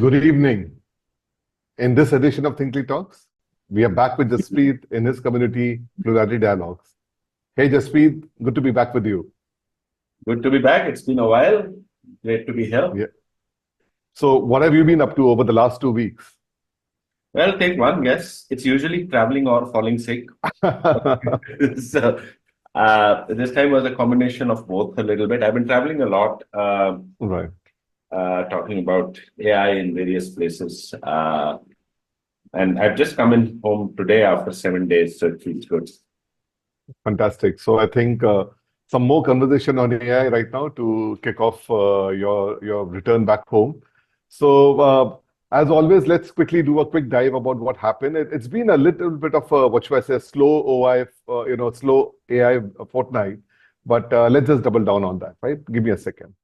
Good evening. In this edition of Thinkly Talks, we are back with Jaspreet in his community, Plurality Dialogues. Hey, Jaspreet, good to be back with you. Good to be back. It's been a while. Great to be here. Yeah. So, what have you been up to over the last 2 weeks? Well, take one guess. It's usually traveling or falling sick. So, this time was a combination of both a little bit. I've been traveling a lot, Right. talking about AI in various places. And I've just come in home today after 7 days, so it feels good. Fantastic. So, I think some more conversation on AI right now to kick off your return back home. So, as always, let's quickly do a quick dive about what happened. It's been a little bit of a, what should I say, slow OI, slow AI fortnight, but let's just double down on that, right? Give me a second.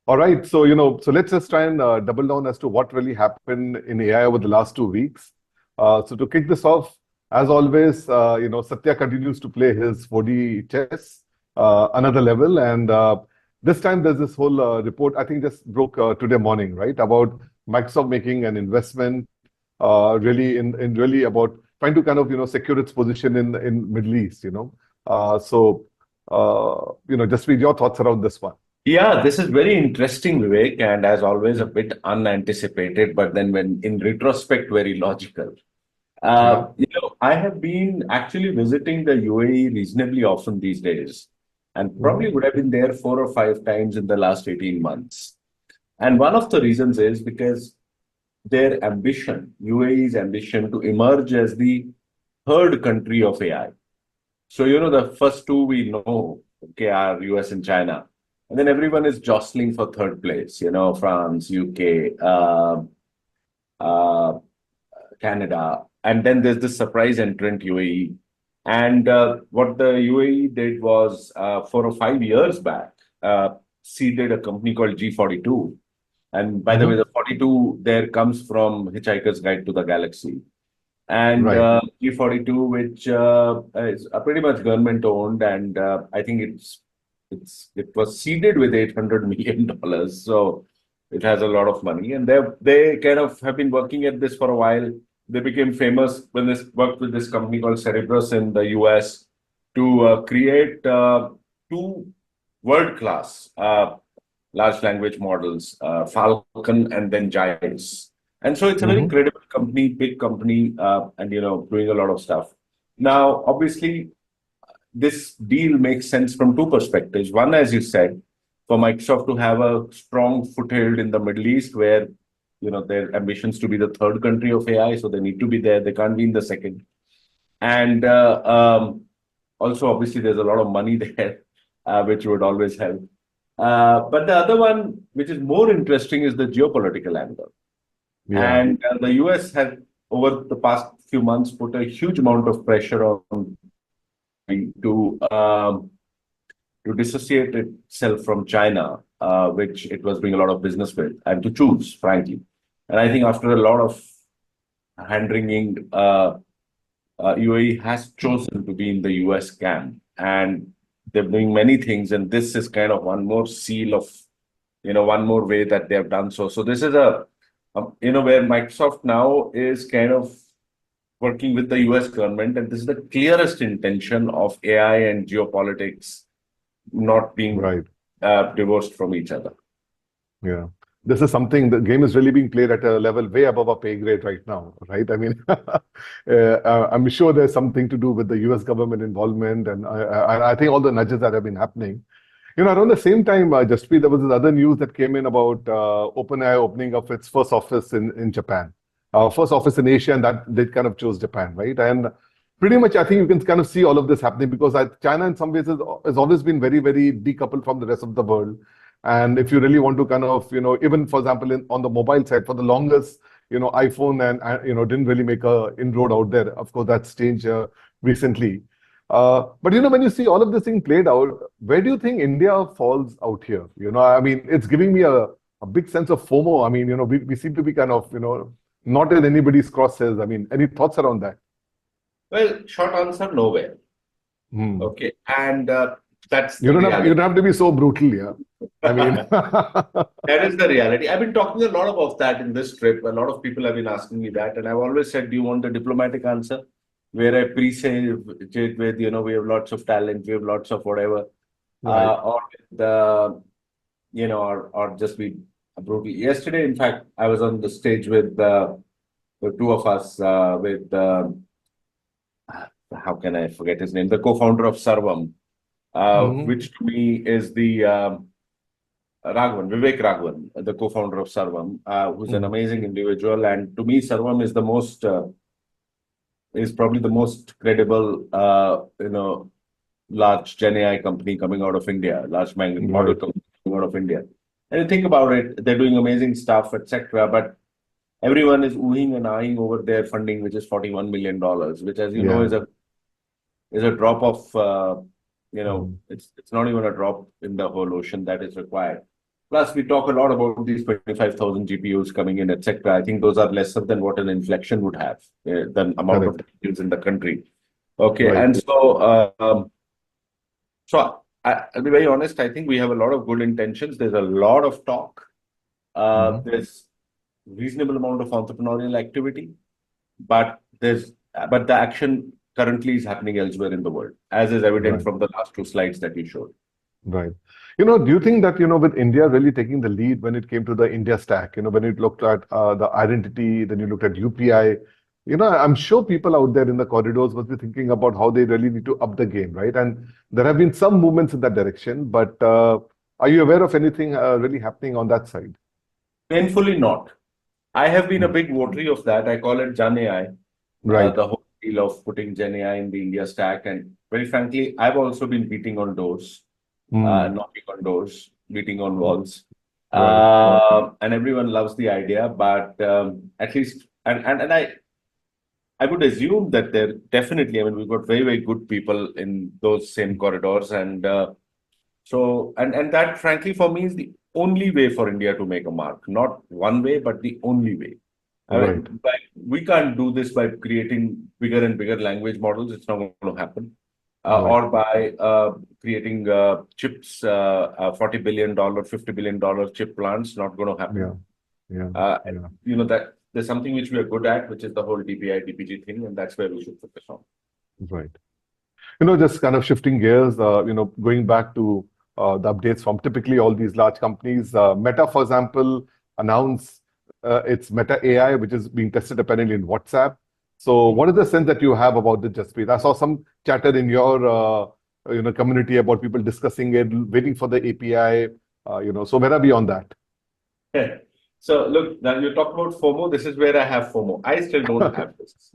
All right, so so let's just try and double down as to what really happened in AI over the last 2 weeks. So to kick this off, as always, Satya continues to play his 4D chess, another level, and this time there's this whole report I think just broke today morning, right, about Microsoft making an investment, really in really about trying to kind of secure its position in Middle East. Just read your thoughts around this one. Yeah, this is very interesting, Vivek, and as always, a bit unanticipated, but then when in retrospect, very logical. Yeah. I have been actually visiting the UAE reasonably often these days, and probably would have been there 4 or 5 times in the last 18 months. And one of the reasons is because their ambition, UAE's ambition to emerge as the third country of AI. So, the first two we know, okay, are US and China. And then everyone is jostling for third place, France, UK, Canada. And then there's this surprise entrant, UAE. And what the UAE did was 4 or 5 years back, seeded a company called G42. And by the way, the 42 there comes from Hitchhiker's Guide to the Galaxy. And Right. G42, which is pretty much government owned, and I think it was seeded with $800 million. So it has a lot of money, and they kind of have been working at this for a while. They became famous when they worked with this company called Cerebras in the US to create two world-class large language models, Falcon and then Giants. And so it's a very credible company, big company, and doing a lot of stuff. Now, obviously, this deal makes sense from two perspectives. One, as you said, for Microsoft to have a strong foothold in the Middle East, where their ambitions to be the third country of AI, so they need to be there. They can't be in the second. And also, obviously, there's a lot of money there, which would always help. But the other one, which is more interesting, is the geopolitical angle. Yeah. And the US has, over the past few months, put a huge amount of pressure on to dissociate itself from China, which it was doing a lot of business with, and to choose, frankly. And I think after a lot of hand-wringing, UAE has chosen to be in the US camp, and they're doing many things, and this is kind of one more seal of, one more way that they have done so. So this is where Microsoft now is kind of working with the US government, and this is the clearest intention of AI and geopolitics not being Right. divorced from each other. Yeah. This is something, the game is really being played at a level way above our pay grade right now, right? I mean, I'm sure there's something to do with the US government involvement, and I think all the nudges that have been happening. Around the same time, Jaspreet, there was this other news that came in about OpenAI opening up its first office in Japan. First office in Asia, and that they kind of chose Japan, right? And pretty much, I think you can kind of see all of this happening because China, in some ways, has always been very, very decoupled from the rest of the world. And if you really want to kind of, even for example, on the mobile side, for the longest, iPhone and didn't really make a inroad out there. Of course, that's changed recently. But when you see all of this thing played out, where do you think India falls out here? I mean, it's giving me a big sense of FOMO. I mean, we seem to be kind of, not in anybody's crosshairs. I mean, any thoughts around that? Well, short answer, nowhere. Hmm. Okay. And That's You the don't reality. have to be so brutal, yeah. I mean, That is the reality. I've been talking a lot about that in this trip. A lot of people have been asking me that, and I've always said, "Do you want the diplomatic answer?" Where I pre-say it with, we have lots of talent, we have lots of whatever, right. or the, or just be brutal. Yesterday, in fact, I was on the stage with the two of us, with how can I forget his name, the co-founder of Sarvam, Hmm. which to me is the Vivek Raghavan, the co-founder of Sarvam, who's an Hmm. amazing individual. And to me, Sarvam is is probably the most credible, large Gen AI company coming out of India, large model Right. company coming out of India. And you think about it, they're doing amazing stuff, etc. But everyone is oohing and eyeing over their funding, which is $41 million, which, as you know, Yeah. is a drop of, Hmm. it's not even a drop in the whole ocean that is required. Plus, we talk a lot about these 25,000 GPUs coming in, etc. I think those are lesser than what an inflection would have, the amount of Correct. GPUs in the country. Okay, Right. and so I'll be very honest. I think we have a lot of good intentions. There's a lot of talk. Hmm. There's reasonable amount of entrepreneurial activity, but the action currently is happening elsewhere in the world, as is evident Right. from the last two slides that you showed. Right. Do you think that, with India really taking the lead when it came to the India stack, when it looked at the identity, then you looked at UPI, I'm sure people out there in the corridors must be thinking about how they really need to up the game, right? And there have been some movements in that direction, but are you aware of anything really happening on that side? Painfully not. I have been a Mm. big votary of that. I call it Jan AI, Right. the whole deal of putting Gen AI in the India stack. And very frankly, I've also been beating on doors, Mm. knocking on doors, beating on walls. Right. And everyone loves the idea, but at least, and I would assume that they're definitely, I mean, we've got very, very good people in those same corridors. And and that, frankly, for me, is the only way for India to make a mark. Not one way, but the only way. I Right. mean, we can't do this by creating bigger and bigger language models. It's not going to happen. Right. Or by creating chips, $40 billion, $50 billion chip plants, not going to happen. Yeah. Yeah. Uh, Yeah. that there's something which we are good at, which is the whole DPI, DPG thing, and that's where we should focus on. Right. Just kind of shifting gears, going back to the updates from typically all these large companies. Meta, for example, announced its Meta AI, which is being tested apparently in WhatsApp. So, what is the sense that you have about this, Jaspreet? I saw some chatter in your community about people discussing it, waiting for the API. So where are we on that? So look, now you talk about FOMO. This is where I have FOMO. I still don't have this.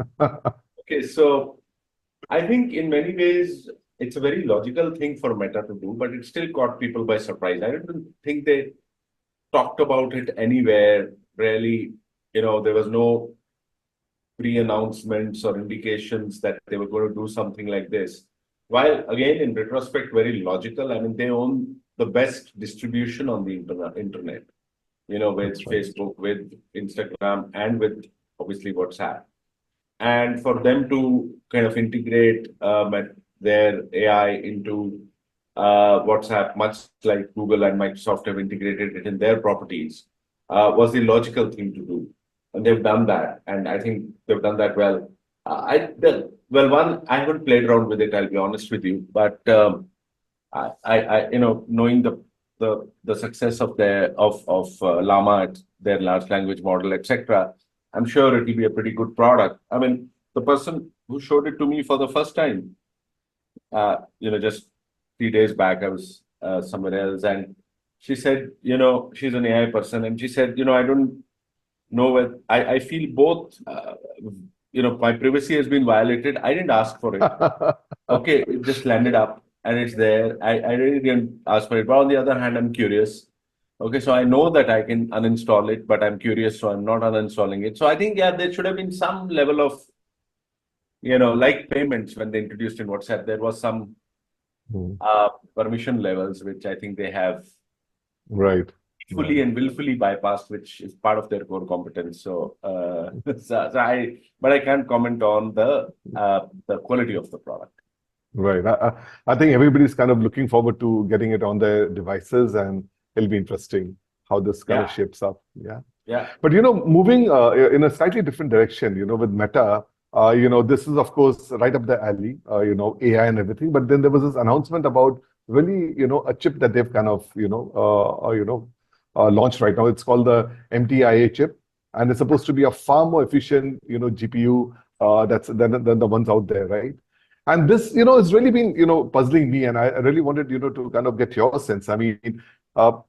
Okay, so I think in many ways it's a very logical thing for Meta to do, but it still caught people by surprise. I don't think they talked about it anywhere. Really, there was no pre-announcements or indications that they were going to do something like this. While again, in retrospect, very logical. I mean, they own the best distribution on the internet. That's With right. Facebook, with Instagram, and with obviously WhatsApp. And for them to kind of integrate their AI into WhatsApp, much like Google and Microsoft have integrated it in their properties, was the logical thing to do. And they've done that. And I think they've done that well. I haven't played around with it, I'll be honest with you. But knowing the success of Llama, their large language model, etc., I'm sure it will be a pretty good product. I mean, the person who showed it to me for the first time, just 3 days back, I was somewhere else, and she said, she's an AI person, and she said, I don't know whether I feel both. My privacy has been violated. I didn't ask for it. Okay, it just landed up and it's there. I really didn't ask for it. But on the other hand, I'm curious. Okay, so I know that I can uninstall it, but I'm curious, so I'm not uninstalling it. So I think, yeah, there should have been some level of, like payments when they introduced in WhatsApp, there was some Hmm. permission levels, which I think they have Right. fully Right. and willfully bypassed, which is part of their core competence. So, but I can't comment on the quality of the product. Right. I think everybody's kind of looking forward to getting it on their devices, and it'll be interesting how this kind of Yeah, shapes up. Yeah. yeah. But moving in a slightly different direction, with Meta, this is of course right up the alley, AI and everything. But then there was this announcement about really, a chip that they've kind of, launched right now. It's called the MTIA chip, and it's supposed to be a far more efficient, GPU that's than the ones out there, right? And this, has really been, puzzling me, and I really wanted, to kind of get your sense. I mean,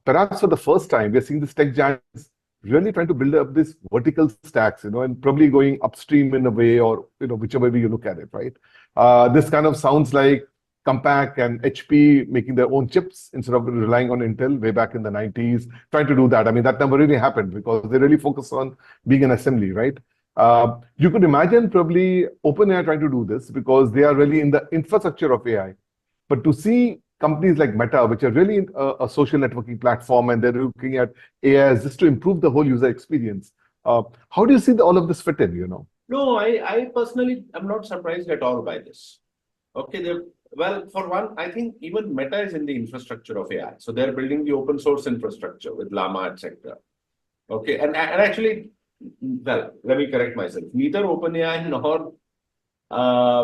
perhaps for the first time, we're seeing this tech giants really trying to build up these vertical stacks, and probably going upstream in a way, or whichever way you look at it, right? This kind of sounds like Compaq and HP making their own chips instead of relying on Intel way back in the 90s, trying to do that. I mean, that never really happened because they really focus on being an assembly, right? You could imagine probably OpenAI trying to do this because they are really in the infrastructure of AI. But to see companies like Meta, which are really a social networking platform, and they're looking at AI as just to improve the whole user experience, how do you see all of this fit in? No, I personally am not surprised at all by this. Okay, well, for one, I think even Meta is in the infrastructure of AI. So they're building the open source infrastructure with Llama, etc. Okay, and actually, well, let me correct myself. Neither OpenAI nor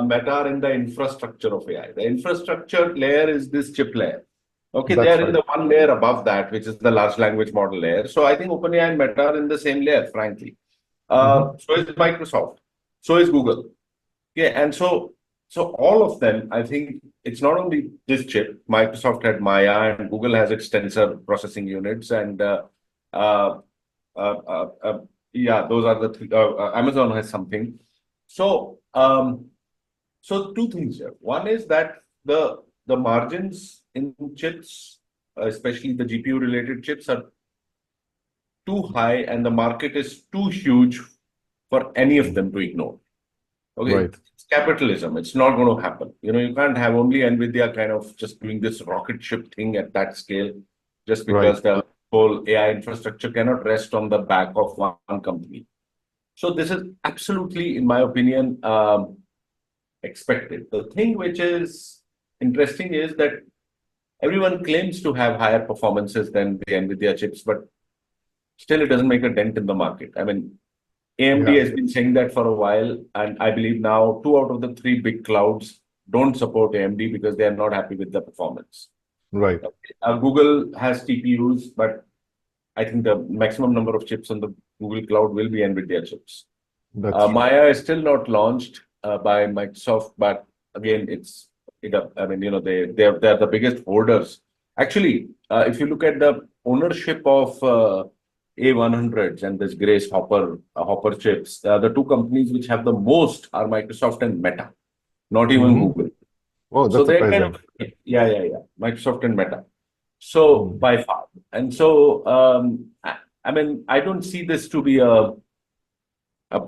Meta are in the infrastructure of AI. The infrastructure layer is this chip layer. Okay, they That's are in right. the one layer above that, which is the large language model layer. So I think OpenAI and Meta are in the same layer, frankly. Hmm. So is Microsoft. So is Google. Yeah, and so all of them, I think it's not only this chip. Microsoft had Maya, and Google has its tensor processing units, and uh, yeah, those are the three. Amazon has something. So so two things here. One is that the margins in chips, especially the GPU related chips, are too high, and the market is too huge for any of them to ignore. Okay, Right. it's capitalism. It's not going to happen. You can't have only Nvidia kind of just doing this rocket ship thing at that scale, just Right. because the whole AI infrastructure cannot rest on the back of one company. So this is absolutely, in my opinion, expected. The thing which is interesting is that everyone claims to have higher performances than the Nvidia chips, but still it doesn't make a dent in the market. I mean, AMD Yeah. has been saying that for a while, and I believe now two out of the three big clouds don't support AMD because they are not happy with the performance. Right. Google has TPUs, but I think the maximum number of chips on the Google cloud will be NVIDIA chips. That's true. Maya is still not launched by Microsoft, but again, I mean, they're the biggest holders. Actually, if you look at the ownership of A100s and this Grace Hopper chips, the two companies which have the most are Microsoft and Meta, not even Hmm. Google. Oh, So that's they're kind surprising. of, yeah, Microsoft and Meta. So Mm. by far, and so I mean, I don't see this to be a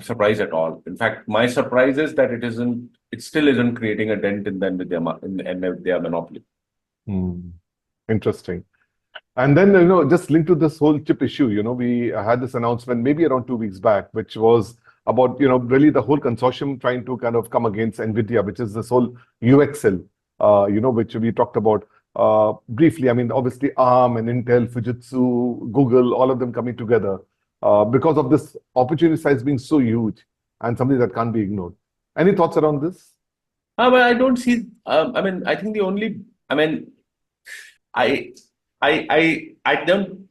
surprise at all. In fact, my surprise is that it still isn't creating a dent in them with their monopoly. Mm. Interesting. And then, just linked to this whole chip issue, we had this announcement maybe around 2 weeks back, which was about, really the whole consortium trying to kind of come against NVIDIA, which is this whole UXL, which we talked about briefly. I mean, obviously ARM and Intel, Fujitsu, Google, all of them coming together because of this opportunity size being so huge and something that can't be ignored. Any thoughts around this? But I don't see. I mean, I think the only. I mean, I, I don't.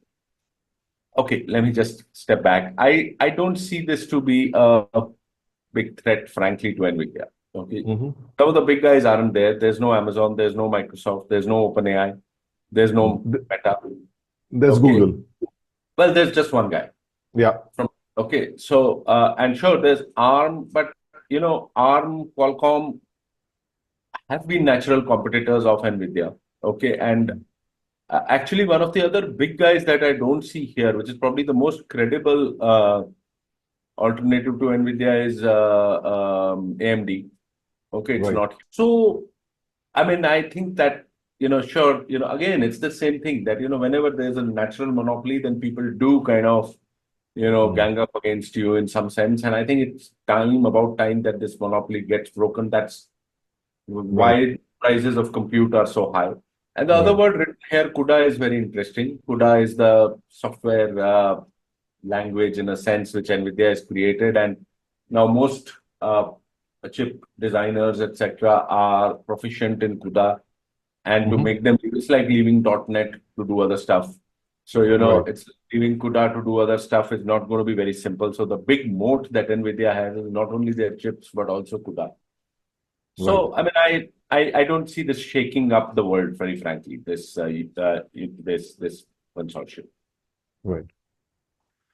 Okay, let me just step back. I don't see this to be a big threat, frankly, to Nvidia. Okay, Hmm. some of the big guys aren't there. There's no Amazon. There's no Microsoft. There's no OpenAI. There's no Meta. There's Okay, Google. well, there's just one guy Yeah. from. Okay, so and sure, there's ARM, but ARM, Qualcomm have been natural competitors of Nvidia. Okay, and actually, one of the other big guys that I don't see here, which is probably the most credible alternative to Nvidia, is AMD. Okay, it's Right. not. So, I mean, I think that, sure, again, it's the same thing that, whenever there's a natural monopoly, then people do kind of, Mm. gang up against you in some sense. And I think it's about time that this monopoly gets broken. That's Right. why prices of compute are so high. And the other Right. word written here, CUDA, is very interesting. CUDA is the software language in a sense which NVIDIA has created. And now most chip designers, etc., are proficient in CUDA. And to Hmm. make them, it's like leaving .NET to do other stuff. So, Right. it's leaving CUDA to do other stuff is not going to be very simple. So the big moat that NVIDIA has is not only their chips, but also CUDA. Right. So, I mean, I don't see this shaking up the world, very frankly, this consortium. Right.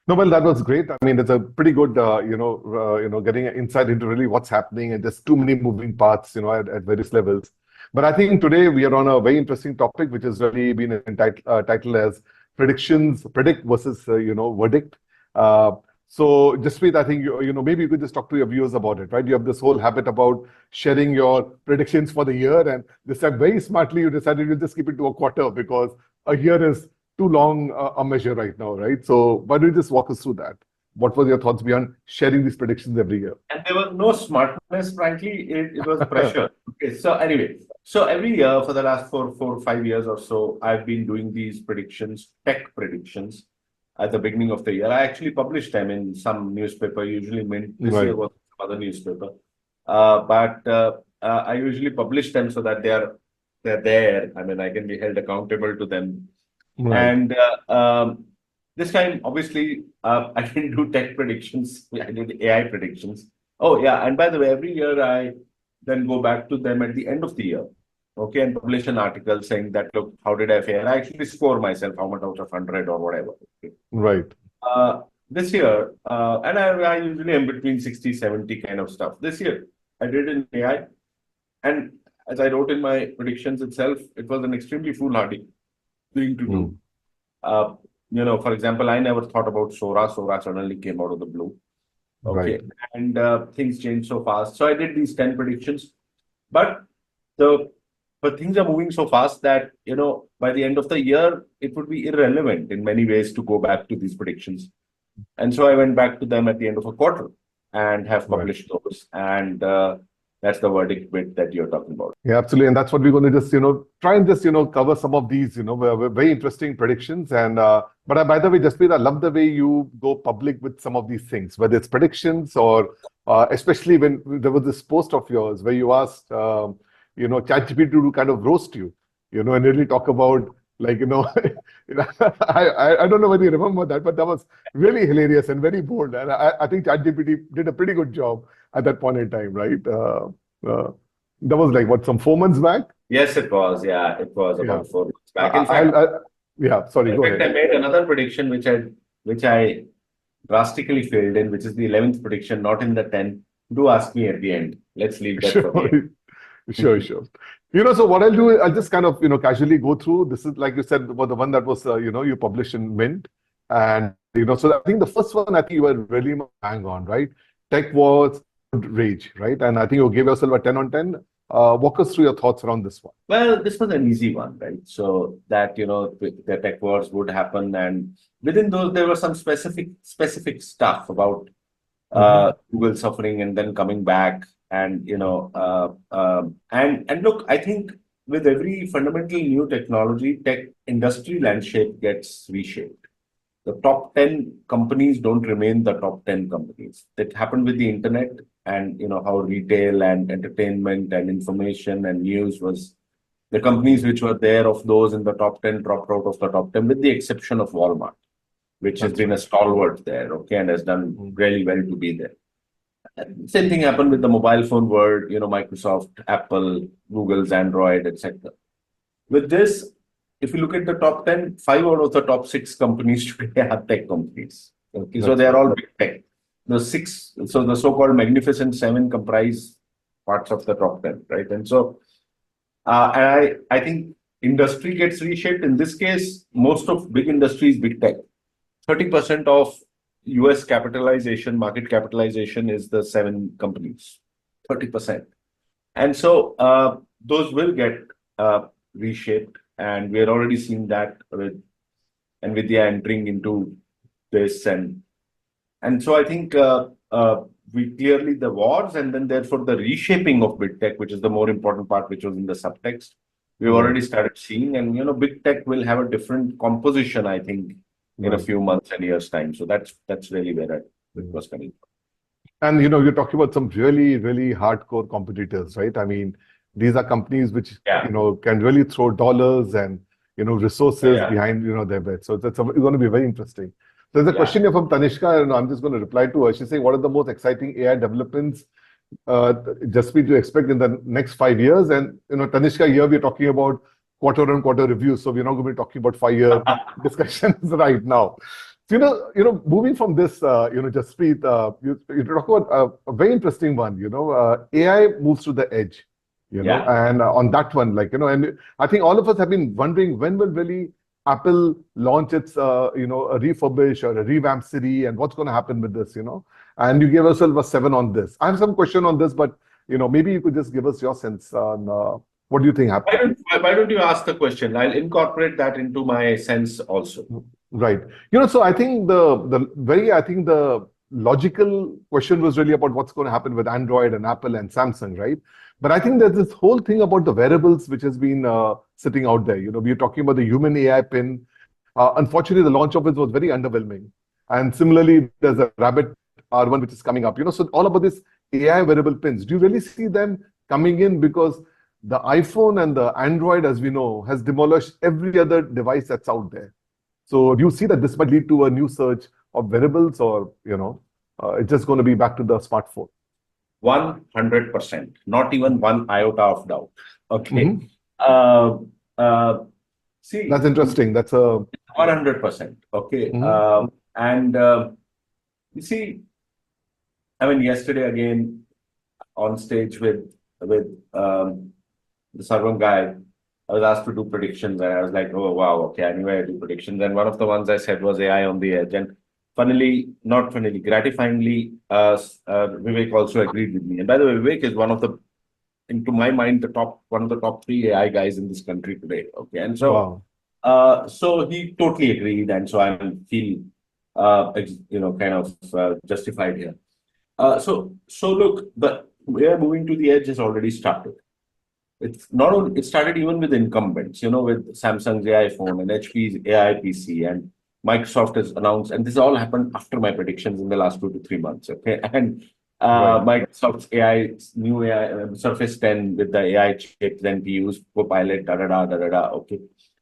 No, well, that was great. I mean, it's a pretty good, getting an insight into really what's happening, and there's too many moving parts, at various levels. But I think today we are on a very interesting topic, which has really been titled as predict versus, verdict. Uh, so, Jaspreet, I think maybe you could just talk to your viewers about it, right? You have this whole habit about sharing your predictions for the year, and this time very smartly you decided you'll just keep it to a quarter because a year is too long a measure right now, right? So why don't you just walk us through that? What were your thoughts beyond sharing these predictions every year? And there was no smartness, frankly, it was pressure. Okay, so anyway, so every year for the last 5 years or so, I've been doing these predictions, tech predictions, at the beginning of the year. I actually published them in some newspaper, usually Mint. This year Right, was some other newspaper. But I usually publish them so that they're there. I mean, I can be held accountable to them. right, And this time, obviously, I didn't do tech predictions. I did AI predictions. Oh, yeah. And by the way, every year I then go back to them at the end of the year, okay, and publish an article saying that, look, how did I fare? I actually score myself how much out of 100 or whatever. Okay. right, This year, and I usually am between 60, 70 kind of stuff. This year, I did in AI. And as I wrote in my predictions itself, it was an extremely foolhardy thing to do. mm, Uh, for example, I never thought about Sora. Sora suddenly came out of the blue. right, Okay. And things changed so fast. So I did these 10 predictions. But the but things are moving so fast that, by the end of the year, it would be irrelevant in many ways to go back to these predictions. And so I went back to them at the end of a quarter and have right. published those. And that's the verdict bit that you're talking about. Yeah, absolutely. And that's what we're going to just, try and just, cover some of these, very interesting predictions. And, but by the way, Jaspreet, I love the way you go public with some of these things, whether it's predictions or especially when there was this post of yours where you asked, ChatGPT to kind of roast you, and really talk about like, I don't know whether you remember that, but that was really hilarious and very bold. And I think ChatGPT did a pretty good job at that point in time, right? Uh, that was like what, some 4 months back? Yes, it was. Yeah, it was Yeah. about 4 months I, back. I, I, yeah, sorry, In go fact, I ahead. made another prediction which I drastically failed in, which is the 11th prediction, not in the 10. Do ask me at the end. Let's leave that for the Sure, sure, end. sure. So what I'll do is I'll just kind of, casually go through. This is, like you said, was the one that was, you published in Mint. And, so I think the first one, I think you were really bang on, right? Tech was rage, right? And I think you gave yourself a 10 on 10. Walk us through your thoughts around this one. Well, this was an easy one, right? So that, the tech wars would happen, and within those there was some specific stuff about Hmm. Google suffering and then coming back, and and look, I think with every fundamental new technology, tech industry landscape gets reshaped. The top 10 companies don't remain the top 10 companies. That happened with the internet, and how retail and entertainment and information and news was the companies which were there of those in the top 10 dropped out of the top 10, with the exception of Walmart, which has That's been a right. stalwart there, okay, and has done Mm. really well to be there. Same thing happened with the mobile phone world, Microsoft, Apple, Google's Android, etc. With this, if you look at the top 10, 5 out of the top six companies today are tech companies. Okay, so That's they are right. all big tech. So the so-called Magnificent Seven comprise parts of the top 10, right? And so, and I think industry gets reshaped. In this case, most of big industries, big tech. 30% of US capitalization, market capitalization is the seven companies. 30%. And so those will get reshaped, and we are already seeing that with NVIDIA entering into this, and so I think clearly the wars and then therefore the reshaping of big tech, which is the more important part, which was in the subtext, we've Right. already started seeing. And, big tech will have a different composition, I think, in a Right. few months and years' time. So that's really where it Mm. was coming And you're talking about some really, really hardcore competitors, right? I mean, these are companies which from. Yeah. can really throw dollars and resources Yeah. behind their bets. So it's going to be very interesting. There's a Yeah. question here from Tanishka, and I'm just going to reply to her. She's saying, "What are the most exciting AI developments just be to expect in the next 5 years?" And Tanishka, here we're talking about quarter-on-quarter reviews, so we're not going to be talking about 5-year discussions right now. So, moving from this, Jaspreet, you talk about a very interesting one. AI moves to the edge. Yeah. And on that one, and I think all of us have been wondering when will really Apple launch its, a refurbish or a revamped Siri, and what's going to happen with this. And you gave yourself a 7 on this. I have some question on this, but maybe you could just give us your sense on what do you think Why happened. why don't you ask the question? I'll incorporate that into my sense also. Right. So I think the logical question was really about what's going to happen with Android and Apple and Samsung, right? But I think there's this whole thing about the wearables which has been sitting out there. We're talking about the human AI pin. Unfortunately, the launch of it was very underwhelming. And similarly, there's a Rabbit R1 which is coming up. So all about this AI wearable pins. Do you really see them coming in? Because the iPhone and the Android, as we know, has demolished every other device that's out there. So do you see that this might lead to a new surge of wearables, or it's just going to be back to the smartphone? 100%, not even one iota of doubt. Okay. Mhm. Uh, uh, See, That's interesting. That's a 100%. Okay. Mhm. And you see, I mean, yesterday again on stage with the Sarvam guy, I was asked to do predictions, and I was like, oh wow, okay, I knew I do predictions. And one of the ones I said was AI on the edge. And not funnily, gratifyingly, Vivek also agreed with me. And by the way, Vivek is into my mind, one of the top 3 AI guys in this country today. Okay, and Wow. so he totally agreed, and so I feel kind of justified here. So look, the we are moving to the edge has already started. It's not only it started even with incumbents, with Samsung's AI phone and HP's AI PC, and Microsoft has announced, and this all happened after my predictions in the last 2 to 3 months. Okay, and Right. Microsoft's new AI Surface 10 with the AI chips, NPUs, Copilot, da da da da da da. Okay,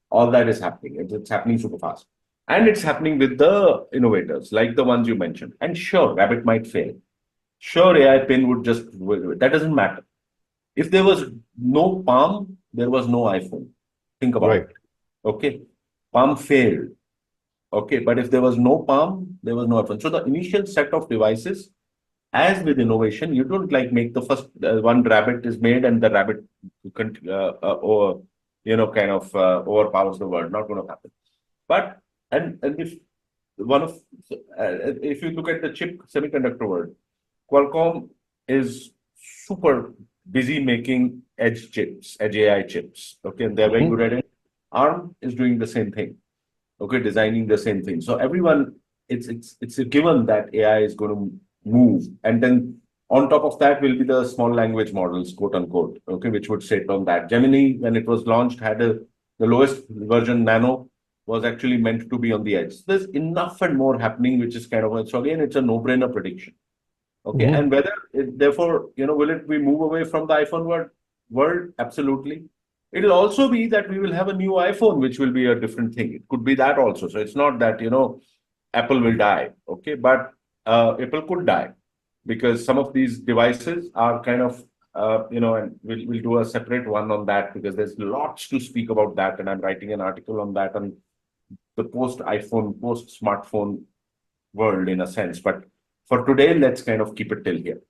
all that is happening. It's happening super fast, and it's happening with the innovators like the ones you mentioned. And sure, Rabbit might fail. Sure, AI pin would just that doesn't matter. If there was no Palm, there was no iPhone. Think about Right. it. Okay. Palm failed. Okay. But if there was no Palm, there was no iPhone. So the initial set of devices, as with innovation, you don't like make the first one Rabbit is made and the Rabbit or kind of overpowers the world. Not going to happen. But and if you look at the chip semiconductor world, Qualcomm is super busy making edge chips, edge AI chips. Okay, and they're very Mhm. good at it. ARM is doing the same thing. Okay, designing the same thing. So everyone, it's a given that AI is going to move, and then on top of that will be the small language models, quote unquote. Okay, which would sit on that. Gemini, when it was launched, had the lowest version, Nano, was actually meant to be on the edge. There's enough and more happening, which is kind of so again, it's a no-brainer prediction. Okay, Mhm. and therefore, will it we move away from the iPhone world? Absolutely. It'll also be that we will have a new iPhone, which will be a different thing. It could be that also. So it's not that, Apple will die. Okay, but Apple could die because some of these devices are kind of, and we'll do a separate one on that because there's lots to speak about that. And I'm writing an article on that on the post iPhone, post smartphone world in a sense. But for today, let's kind of keep it till here.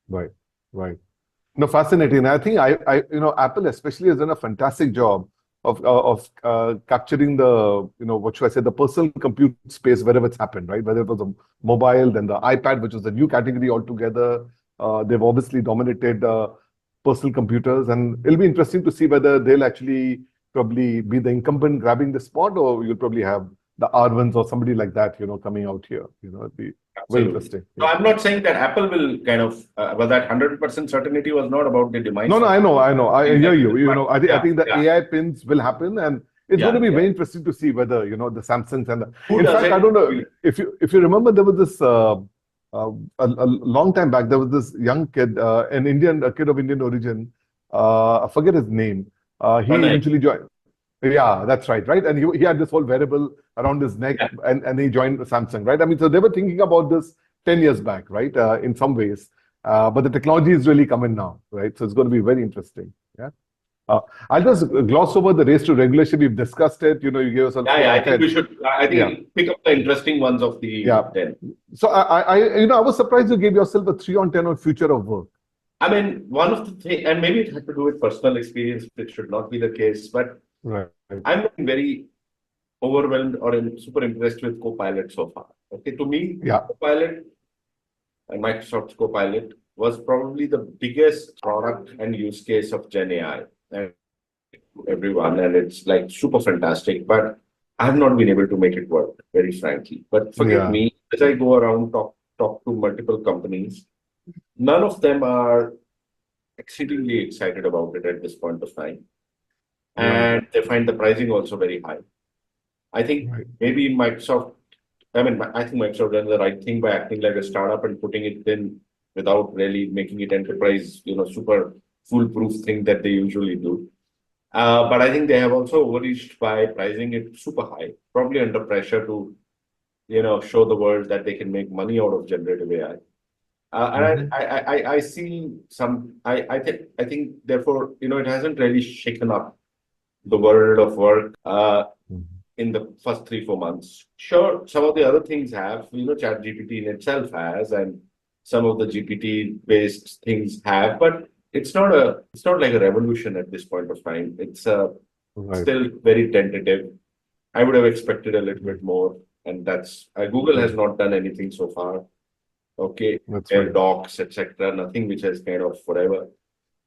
Right. Right. No, fascinating. I think Apple especially has done a fantastic job of capturing the, what should I say, the personal compute space wherever it's happened, right? Whether it was a mobile, then the iPad, which was a new category altogether. They've obviously dominated personal computers, and it'll be interesting to see whether they'll actually probably be the incumbent grabbing the spot, or you'll probably have the R1s or somebody like that, coming out here. It'd be very Absolutely. interesting. So Yeah. I'm not saying that Apple will kind of, but that 100% certainty was not about the No, demise no, of I know, I know. I hear you. I yeah, think the yeah, AI pins will happen, and it's going to be yeah. very interesting to see whether the Samsungs and the. Who In does fact, I it? don't know if you remember, there was this a long time back. There was this young kid, a kid of Indian origin. I forget his name. He Pranay. eventually joined. Yeah, that's right, right. And he had this whole wearable around his neck, Yeah, and he joined Samsung, right? I mean, so they were thinking about this 10 years back, right? In some ways. But the technology is really coming now, right? So it's going to be very interesting. Yeah. Uh, I'll just gloss over the race to regulation. We've discussed it. You gave us a yeah. I think 10. we should. I think Yeah. we'll pick up the interesting ones of the Yeah. 10. So I was surprised you gave yourself a 3 on 10 on future of work. I mean, one of the things, and maybe it had to do with personal experience, which should not be the case, but Right. I'm not very overwhelmed or super impressed with Copilot so far. Okay, to me, Yeah. Copilot and Microsoft Copilot was probably the biggest product and use case of Gen AI and everyone, and it's like super fantastic. But I have not been able to make it work, very frankly. But forgive Yeah. me, as I go around talk to multiple companies, none of them are exceedingly excited about it at this point of time, Right. and they find the pricing also very high. I think Right. maybe Microsoft. I mean, I think Microsoft done the right thing by acting like a startup and putting it in without really making it enterprise, super foolproof thing that they usually do. But I think they have also overreached by pricing it super high, probably under pressure to, show the world that they can make money out of generative AI. And Hmm. I see some. I think therefore, it hasn't really shaken up the world of work. In the first 3-4 months. Sure, some of the other things have, ChatGPT in itself has, and some of the GPT-based things have, but it's not like a revolution at this point of time. It's Right. still very tentative. I would have expected a little bit more, and that's Google has Right. not done anything so far. Okay, That's their right. docs, etc. Nothing which has kind of whatever.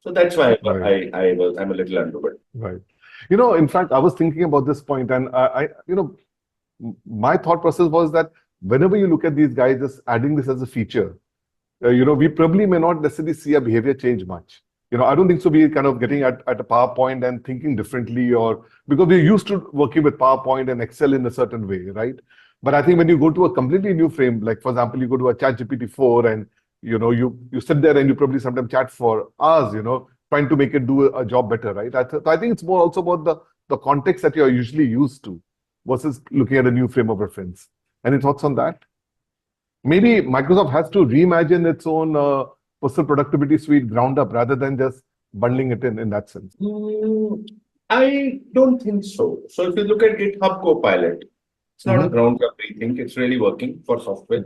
So that's why Right. I'm a little underwhelmed. Right. In fact, I was thinking about this point, and my thought process was that whenever you look at these guys just adding this as a feature, we probably may not necessarily see a behavior change much. I don't think so. We're kind of getting at a PowerPoint and thinking differently, or because we're used to working with PowerPoint and Excel in a certain way, right? But I think when you go to a completely new frame, like for example, you go to a ChatGPT 4 and you sit there and you probably sometimes chat for hours, trying to make it do a job better, right? I think it's more also about the context that you're usually used to versus looking at a new frame of reference. Any thoughts on that? Maybe Microsoft has to reimagine its own personal productivity suite ground up rather than just bundling it in that sense. Mm, I don't think so. So if you look at GitHub Copilot, it's not a Hmm. ground up rethink. It's really working for software.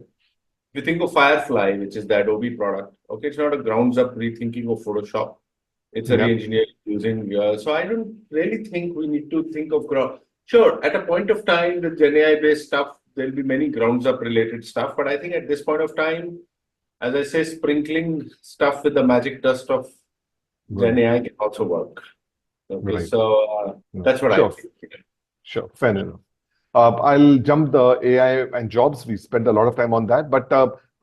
If you think of Firefly, which is the Adobe product, okay, it's not a grounds up rethinking of Photoshop. It's a Yeah, re-engineering using. So I don't really think we need to think of ground. Sure, at a point of time with Gen AI based stuff, there'll be many grounds up related stuff. But I think at this point of time, as I say, sprinkling stuff with the magic dust of Gen right, AI can also work. Okay, right. so No, that's what I sure, think. sure, fair enough. I'll jump the AI and jobs. We spent a lot of time on that, but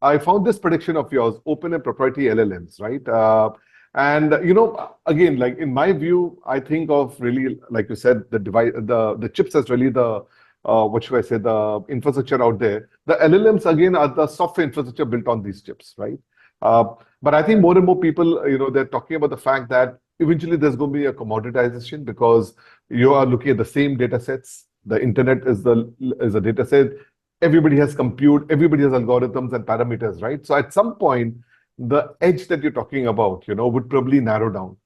I found this prediction of yours, open and proprietary LLMs, right? And again, like in my view, I think of really, like you said, the device, the chips as really the what should I say, the infrastructure out there. The LLMs again are the software infrastructure built on these chips, right? Uh, but I think more and more people, they're talking about the fact that eventually there's going to be a commoditization because you are looking at the same data sets. The internet is a data set. Everybody has compute, everybody has algorithms and parameters, right? So at some point, the edge that you're talking about, would probably narrow down.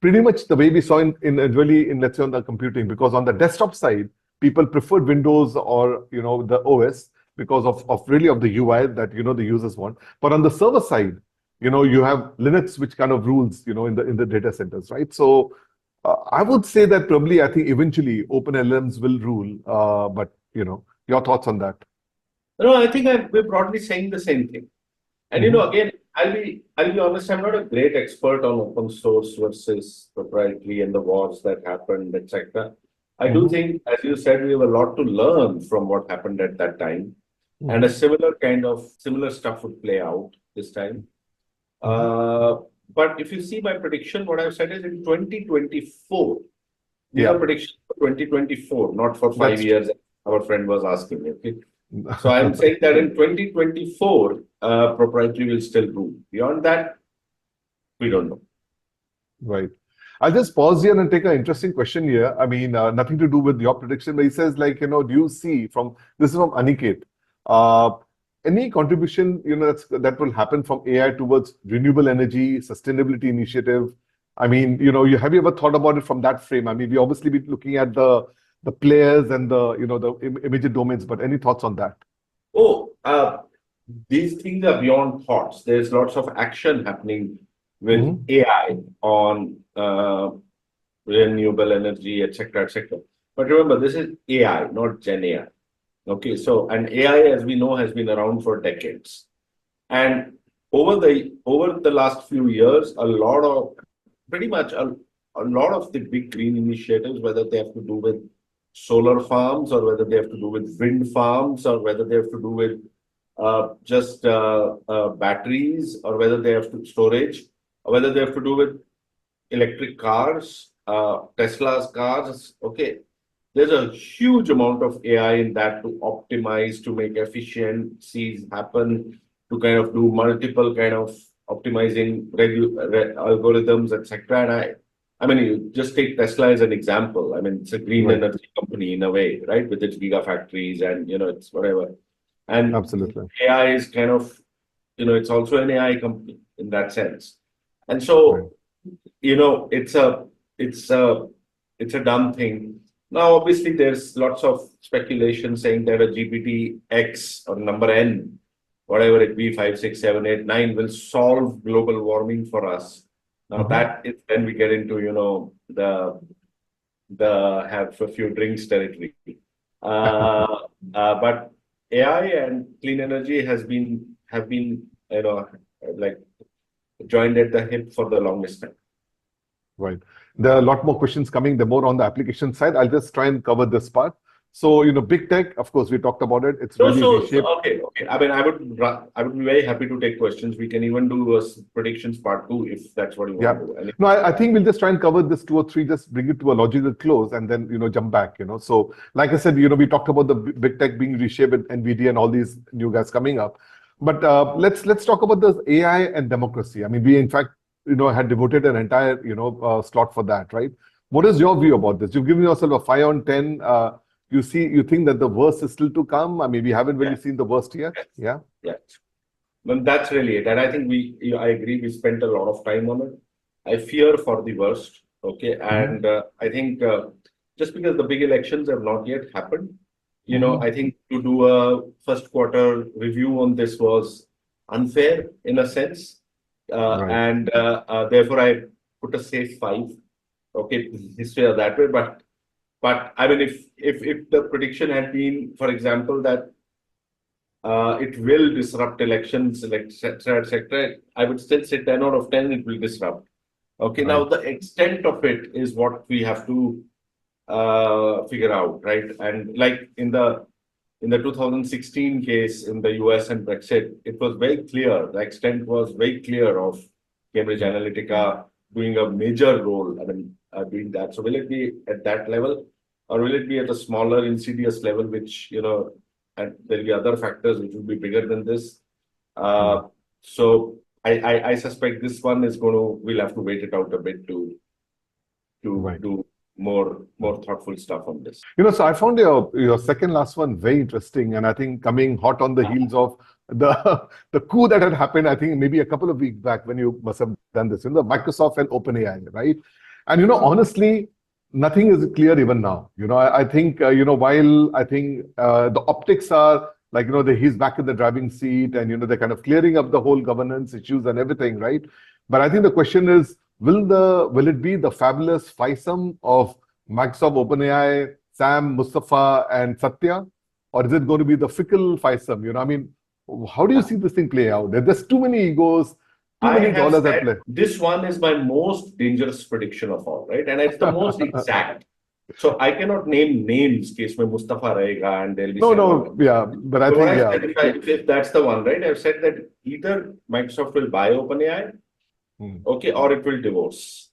Pretty much the way we saw in let's say on the computing, because on the desktop side, people preferred Windows or the OS because of really of the UI that the users want. But on the server side, you have Linux, which kind of rules, in the data centers, right? So I would say that probably I think eventually open LLMs will rule. But your thoughts on that? No, I think we're broadly saying the same thing. And Hmm. again, I'll be honest, I'm not a great expert on open source versus proprietary and the wars that happened, etc. I do Hmm. think, as you said, we have a lot to learn from what happened at that time. And a Hmm. similar stuff would play out this time. Hmm. Uh, but if you see my prediction, what I've said is in 2024, these are Yeah, predictions for 2024, not for five that's true. years. Our friend was asking me. Okay. So I'm saying that in 2024, proprietary will still rule. Beyond that, we don't know. Right. I'll just pause here and take an interesting question here. I mean, nothing to do with your prediction, but he says, like, do you see from this is from Aniket, uh, any contribution, that will happen from AI towards renewable energy, sustainability initiative? I mean, you have you ever thought about it from that frame? I mean, we obviously be looking at the players and the immediate domains, but any thoughts on that? Oh, these things are beyond thoughts. There's lots of action happening with Hmm. AI on renewable energy, etc., etc. But remember, this is AI, not Gen AI. Okay, so and AI, as we know, has been around for decades. And over the last few years, pretty much a lot of the big green initiatives, whether they have to do with solar farms or whether they have to do with wind farms or whether they have to do with just batteries or whether they have to storage or whether they have to do with electric cars, Tesla's cars. Okay, there's a huge amount of AI in that to optimize, to make efficiencies happen, to kind of do multiple kind of optimizing algorithms, etc. And I mean, you just take Tesla as an example. I mean, it's a green Right. energy company in a way, right? With its gigafactories and it's whatever. And Absolutely. AI is kind of, it's also an AI company in that sense. And Right. so it's a it's a dumb thing. Now, obviously, there's lots of speculation saying that a GPT X or number N, whatever it be, 5, 6, 7, 8, 9, will solve global warming for us. Now, Hmm. that is when we get into, the have a few drinks territory. But AI and clean energy have been, like joined at the hip for the longest time. Right. There are a lot more questions coming. They're more on the application side. I'll just try and cover this part. So, big tech, of course, we talked about it. It's No, really so reshaped. okay, okay. I mean, I would be very happy to take questions. We can even do a predictions part two if that's what you want Yeah. to do. And No, I think we'll just try and cover this two or three, just bring it to a logical close and then, jump back. So, like I said, we talked about the big tech being reshaped with NVIDIA and all these new guys coming up. But let's talk about the AI and democracy. I mean, we in fact, had devoted an entire, slot for that, right? What is your view about this? You've given yourself a 5 on 10. You think that the worst is still to come? I mean, we haven't really yeah, seen the worst yet. yes, Yeah. yeah. Well, that's really it. And I think I agree, we spent a lot of time on it. I fear for the worst. Okay. Hmm. And I think just because the big elections have not yet happened, Hmm. I think to do a first quarter review on this was unfair in a sense. Right. And therefore, I put a safe 5. Okay. History of that way. But I mean, if the prediction had been, for example, that it will disrupt elections, etc., etc. I would still say 10 out of 10 it will disrupt. Okay, now Right. the extent of it is what we have to figure out, right? And like in the 2016 case in the US and Brexit, it was very clear. The extent was very clear of Cambridge Analytica doing a major role. I mean, doing that. So will it be at that level, or will it be at a smaller, insidious level, which and there'll be other factors which will be bigger than this. Mm. Uh, so I suspect this one is going to. We'll have to wait it out a bit to Right. do more thoughtful stuff on this. So I found your second last one very interesting, and I think coming hot on the heels of the the coup that had happened, I think maybe a couple of weeks back when you must have done this, the Microsoft and OpenAI, right? And honestly, nothing is clear even now. I think while I think the optics are like he's back in the driving seat, and they're kind of clearing up the whole governance issues and everything, right? But I think the question is, will it be the fabulous fivesome of Microsoft, OpenAI, Sam, Mustafa, and Satya? Or is it going to be the fickle fivesome? I mean, how do you see this thing play out? There's too many egos, too I many have dollars at said play. this one is my most dangerous prediction of all, right? And it's the most exact. So I cannot name names, case mein Mustafa rahega, and there'll be No, several. no, yeah, but I So what think, I yeah. said, if that's the one, right? I've said that either Microsoft will buy OpenAI, Hmm. okay, or it will divorce,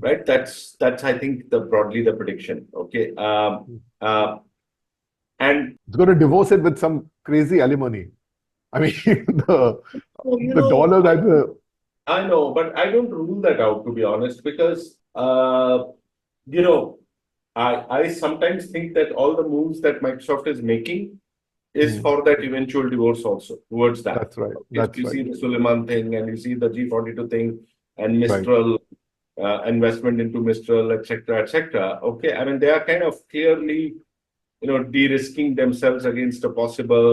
right? That's I think the broadly the prediction, okay. And It's going to divorce it with some crazy alimony. I mean, the you the know, dollar that I know, but I don't rule that out, to be honest, because you know, I sometimes think that all the moves that Microsoft is making is Hmm. for that eventual divorce also, towards that. That's right. Okay, so That's you right. see the Suleiman thing, and you see the G42 thing, and Right. Mistral investment into Mistral, etc., etc. Okay, I mean they are kind of clearly, de-risking themselves against a possible,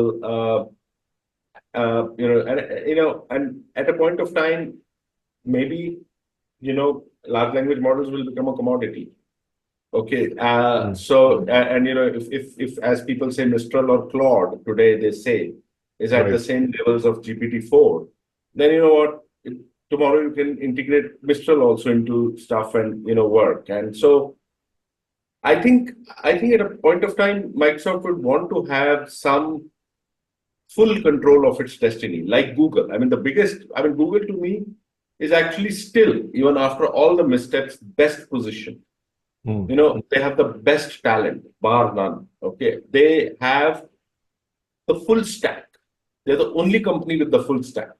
and at a point of time, maybe, large language models will become a commodity. Okay. Hmm. And if as people say, Mistral or Claude today, they say is at the Right. same levels of GPT-4, then you know what? Tomorrow you can integrate Mistral also into stuff and work. And so I think at a point of time, Microsoft would want to have some full control of its destiny, like Google. I mean, Google to me is actually still, even after all the missteps, best position. Hmm. They have the best talent, bar none. Okay. They have the full stack. They're the only company with the full stack.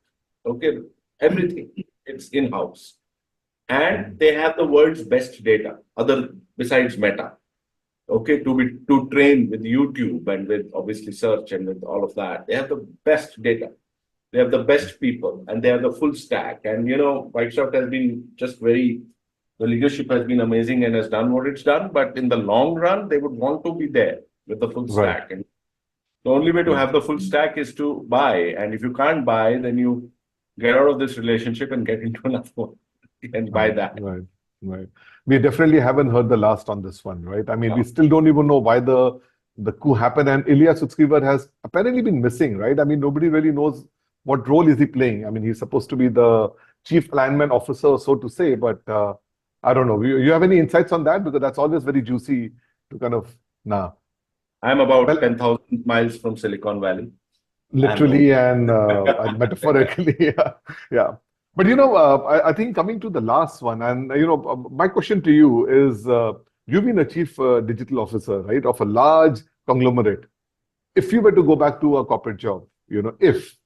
Okay. Everything. It's in-house. And Hmm. they have the world's best data, other besides Meta. Okay, to train with YouTube and with obviously search and with all of that. They have the best data. They have the best people and they have the full stack. And Microsoft has been just the leadership has been amazing and has done what it's done. But in the long run, they would want to be there with the full Right. stack. And the only way to Right. have the full stack is to buy. And if you can't buy, then you get out of this relationship and get into another one and buy Right. that. Right. Right. We definitely haven't heard the last on this one, right? I mean, we Yeah. still don't even know why the coup happened, and Ilya Sutskever has apparently been missing, right? I mean, nobody really knows what role is he playing. I mean, he's supposed to be the chief alignment officer, so to say, but I don't know. You have any insights on that? Because that's always very juicy to kind of, nah. I'm about Well, 10,000 miles from Silicon Valley. I have no. literally and metaphorically, yeah, yeah. But I think coming to the last one, and my question to you is, you've been a chief digital officer, right, of a large conglomerate. If you were to go back to a corporate job, if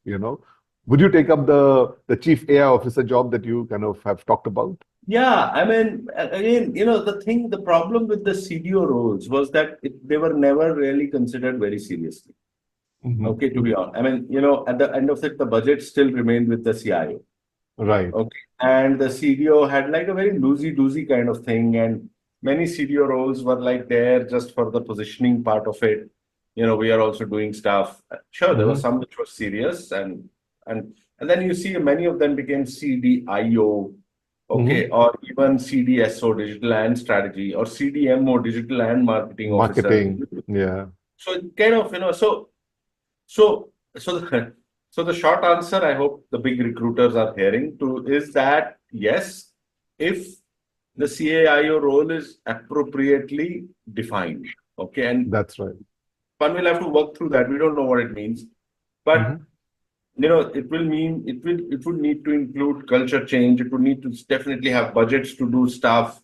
would you take up the chief AI officer job that you kind of have talked about? Yeah, I mean, again, the problem with the CDO roles was that they were never really considered very seriously. Hmm. Okay, to be honest. I mean, at the end of it, the budget still remained with the CIO. Right, Okay. And the CDO had like a very loosey-goosey kind of thing. And many CDO roles were like there just for the positioning part of it. We are also doing stuff. Sure, there were hmm, some which were serious and then you see many of them became CDIO, okay, hmm. or even CDSO, digital and strategy, or CDMO, digital and marketing officer. Marketing, yeah, So it kind of, so so the, so the short answer, I hope the big recruiters are hearing to, is that yes, if the CAIO role is appropriately defined, okay, and that's right. one will have to work through that. We don't know what it means, but Hmm. it would need to include culture change. It would need to definitely have budgets to do stuff.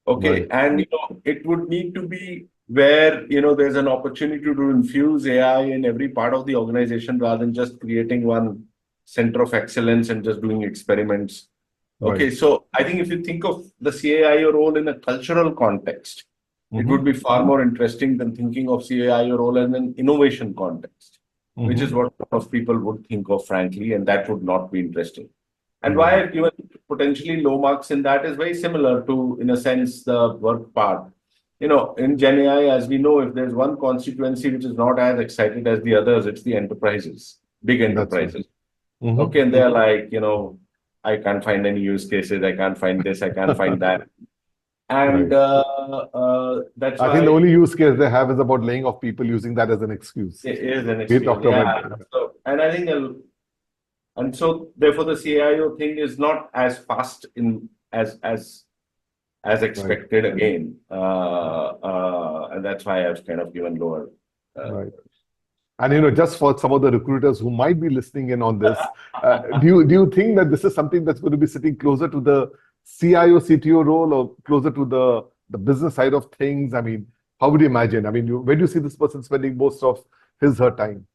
Okay. Right, And it would need to be where there's an opportunity to infuse AI in every part of the organization rather than just creating one center of excellence and just doing experiments. right. Okay. So I think if you think of the CAIO role in a cultural context, it would Hmm. be far more interesting than thinking of CAIO role in an innovation context, which is Hmm. what most people would think of, frankly, and that would not be interesting. And why Right. I've given potentially low marks in that is very similar to, in a sense, the work part. In Gen AI, as we know, if there's one constituency which is not as excited as the others, it's the enterprises, big That's right. enterprises. Hmm. Okay, and they're like, I can't find any use cases, I can't find this, I can't find that. And Right. that's I think the why only use case they have is about laying off people using that as an excuse. it is an We excuse. talked about Yeah. So, and I think and so therefore the CIO thing is not as fast in as as Right. expected again. And that's why I've kind of given lower. Right. And just for some of the recruiters who might be listening in on this, do you think that this is something that's going to be sitting closer to the CIO, CTO role, or closer to the business side of things? I mean, how would you imagine? I mean, where do you see this person spending most of his her time?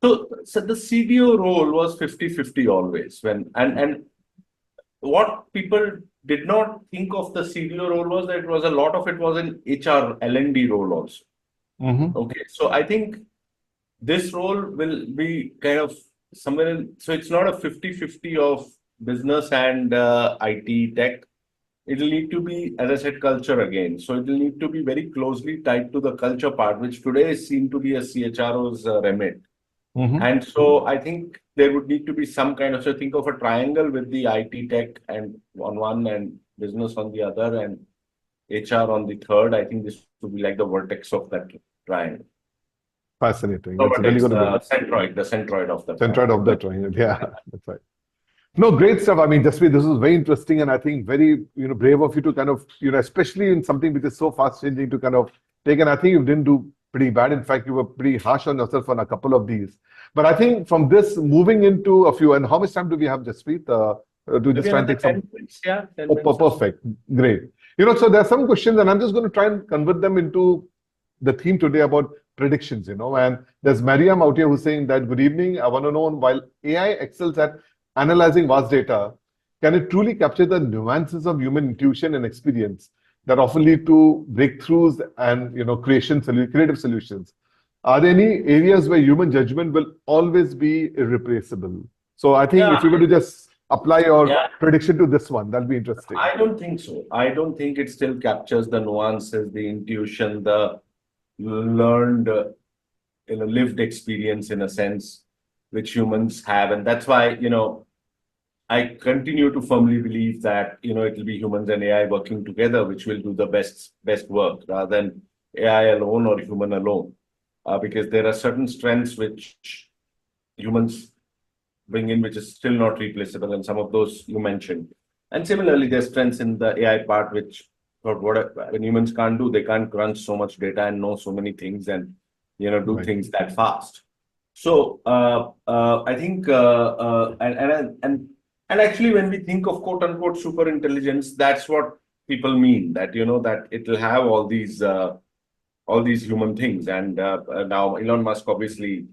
So the CDO role was 50-50 always. And what people did not think of the CDO role was that a lot of it was an HR L&D role also. Hmm. Okay, so I think this role will be kind of somewhere so it's not a 50-50 of business and IT tech. It'll need to be, as I said, culture again. So it'll need to be very closely tied to the culture part, which today is seen to be a CHRO's remit. Hmm. And so I think there would need to be some kind of, so think of a triangle with the IT tech and on one and business on the other and HR on the third. I think this would be like the vertex of that triangle. Fascinating. The It's really vertex, going to be the centroid of the centered triangle. of the triangle. Yeah, that's right. No, great stuff. I mean, Jaspreet, this is very interesting, and I think very, brave of you to kind of, especially in something which is so fast changing to kind of take. And I think you didn't do pretty bad. In fact, you were pretty harsh on yourself on a couple of these. But I think from this moving into a few, and how much time do we have, Jaspreet, to just Maybe try and another take some? 10 minutes, yeah, 10 Oh, minutes or so. perfect. Great. So there are some questions, and I'm just going to try and convert them into the theme today about predictions, And there's Mariam out here who's saying that, good evening. I want to know, while AI excels at analyzing vast data, can it truly capture the nuances of human intuition and experience that often lead to breakthroughs and, creative solutions? Are there any areas where human judgment will always be irreplaceable? So I think Yeah, if you were to just apply your yeah, prediction to this one, that'll be interesting. I don't think so. I don't think it still captures the nuances, the intuition, the learned, lived experience in a sense, which humans have. And that's why, I continue to firmly believe that, it'll be humans and AI working together, which will do the best work rather than AI alone or human alone. Because there are certain strengths which humans bring in, which is still not replaceable, and some of those you mentioned. And similarly, there's strengths in the AI part, which for what when humans can't do, they can't crunch so much data and know so many things and do Right. things that fast. So I think and actually, when we think of quote unquote super intelligence, that's what people mean, that that it'll have all these human things. And now Elon Musk obviously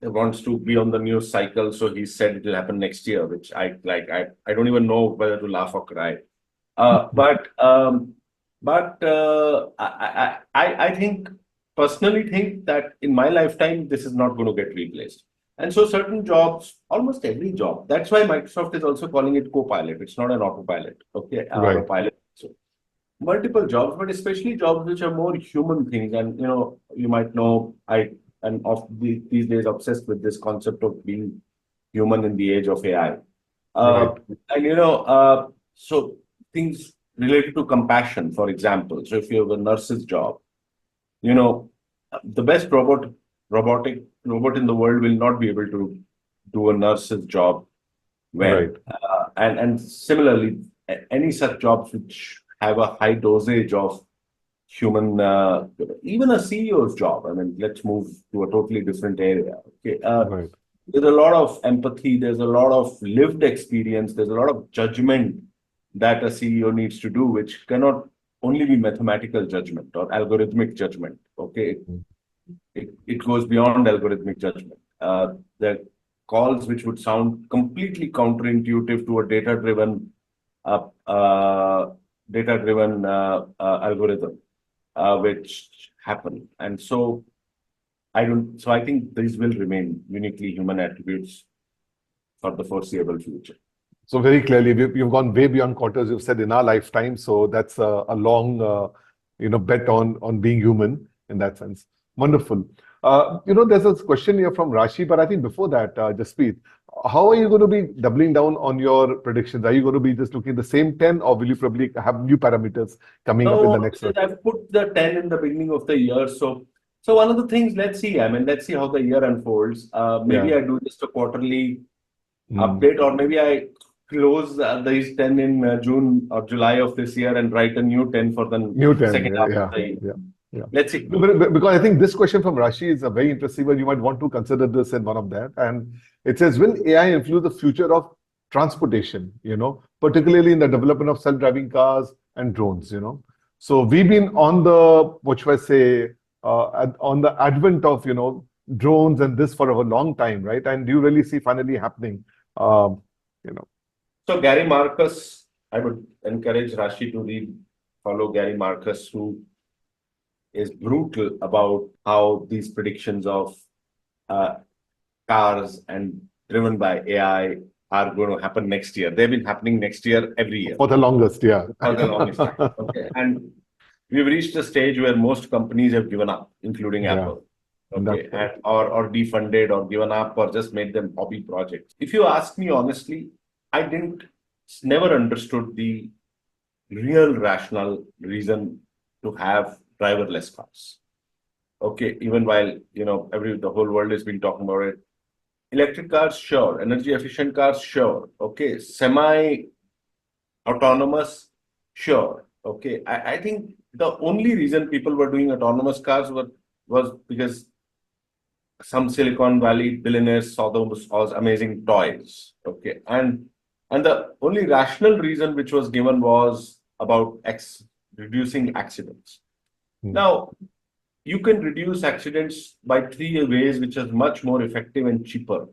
wants to be on the news cycle, so he said it will happen next year, which I like. I don't even know whether to laugh or cry. Uh, but um, but I think personally think that in my lifetime this is not going to get replaced. And so certain jobs, almost every job. That's why Microsoft is also calling it Copilot. It's not an autopilot, okay, or a Right. pilot. So multiple jobs, but especially jobs which are more human things. And you might know I am these days obsessed with this concept of being human in the age of AI. Right. And so things related to compassion, for example. So if you have a nurse's job, you know, the best robot in the world will not be able to do a nurse's job well. Right. And similarly, any such jobs which have a high dosage of human, even a CEO's job. I mean, let's move to a totally different area. Okay. Right. There's a lot of empathy, there's a lot of lived experience, there's a lot of judgment that a CEO needs to do, which cannot only be mathematical judgment or algorithmic judgment. Okay. It goes beyond algorithmic judgment. The calls which would sound completely counterintuitive to a uh, uh, algorithm, which happen. And so I think these will remain uniquely human attributes for the foreseeable future. So very clearly, you've gone way beyond quarters. You've said in our lifetime. So that's a long, bet on being human in that sense. Wonderful. There's a question here from Rashi, but I think before that, Jaspreet, how are you going to be doubling down on your predictions? Are you going to be just looking at the same 10, or will you probably have new parameters coming up in the No, next one? because I've put the 10 in the beginning of the year. So one of the things, let's see. I mean, let's see how the year unfolds. Maybe Yeah. I do just a quarterly Mm. update, or maybe I close these 10 in June or July of this year and write a new 10 for the New 10, second half of yeah, the year. yeah, yeah. Let's see. Because I think this question from Rashi is a very interesting one. You might want to consider this in one of that. And it says, will AI influence the future of transportation, particularly in the development of self-driving cars and drones. So we've been on the, what should I say, on the advent of, drones and this for a long time, right? And do you really see finally happening, um, you know? So Gary Marcus, I would encourage Rashi to follow Gary Marcus, who is brutal about how these predictions of cars and driven by AI are going to happen next year. They've been happening next year every year. For the longest, yeah. For the longest time. Okay. And we've reached a stage where most companies have given up, including Apple. Okay. And, or defunded or given up or just made them hobby projects. If you ask me honestly, I never understood the real rational reason to have driverless cars. Okay, even while the whole world has been talking about it. Electric cars, sure. Energy efficient cars, sure. Okay, semi-autonomous, sure. Okay, I think the only reason people were doing autonomous cars was because some Silicon Valley billionaires saw those as amazing toys. Okay, and the only rational reason which was given was about reducing accidents. Now, you can reduce accidents by 3 ways, which is much more effective and cheaper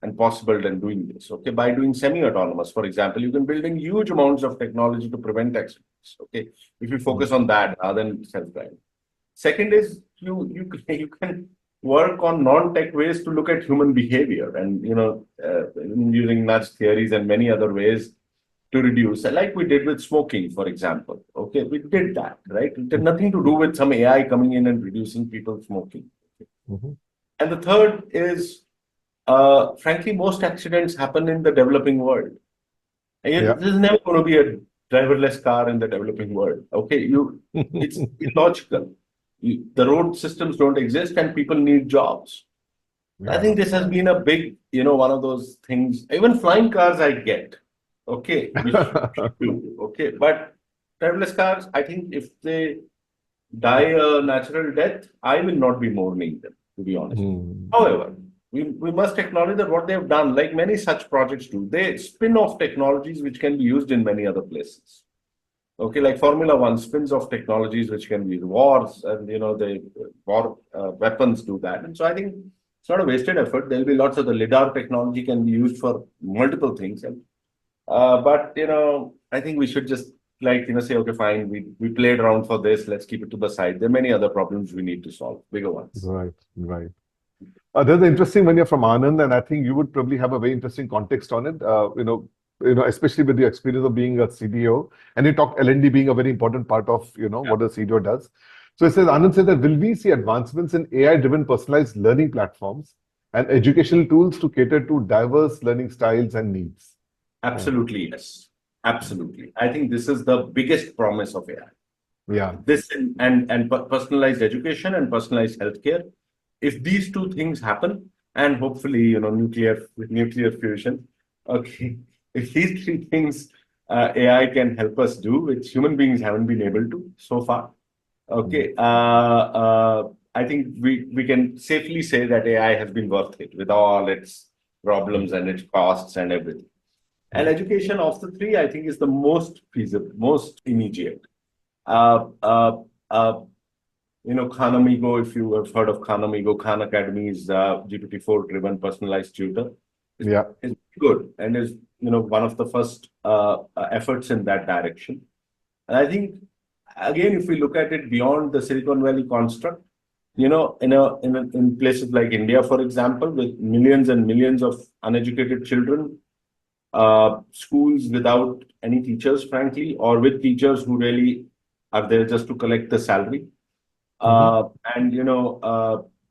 and possible than doing this. Okay, by doing semi-autonomous, for example, you can build in huge amounts of technology to prevent accidents. Okay, if you focus on that rather than self-driving. Second is you can work on non-tech ways to look at human behavior and using nudge theories and many other ways to reduce, like we did with smoking, for example. Okay, we did that, right? It had nothing to do with some AI coming in and reducing people smoking. Okay. And the third is, frankly, most accidents happen in the developing world. And there's never going to be a driverless car in the developing world. Okay, it's illogical. The road systems don't exist and people need jobs. I think this has been a big, one of those things. Even flying cars, I get. Okay, which do. Okay, but driverless cars, I think if they die a natural death, I will not be mourning them, to be honest. However, we must acknowledge that what they have done, like many such projects do, they spin off technologies which can be used in many other places. Okay, like Formula One spins off technologies which can be used. Wars and the war weapons do that. And so I think it's not a wasted effort. There'll be lots of the lidar technology can be used for multiple things. And but I think we should just say, okay, fine, we played around for this, let's keep it to the side. There are many other problems we need to solve, bigger ones. Right. There's an interesting one here from Anand, and I think you would probably have a very interesting context on it. Especially with the experience of being a CDO, and you talk L&D being a very important part of what a CDO does. So it says, Anand said that will we see advancements in AI-driven personalized learning platforms and educational tools to cater to diverse learning styles and needs? Absolutely, yes. Absolutely. I think this is the biggest promise of AI. Yeah. This and personalized education and personalized healthcare. If these two things happen, and hopefully, nuclear fusion, okay, if these three things AI can help us do, which human beings haven't been able to so far, okay, I think we can safely say that AI has been worth it with all its problems and its costs and everything. And education of the three, I think, is the most feasible, most immediate. Khan Amigo, if you have heard of Khan Amigo, Khan Academy's GPT-4 driven personalized tutor is good and is one of the first efforts in that direction. And I think, again, if we look at it beyond the Silicon Valley construct, in places like India, for example, with millions and millions of uneducated children, schools without any teachers, frankly, or with teachers who really are there just to collect the salary. And,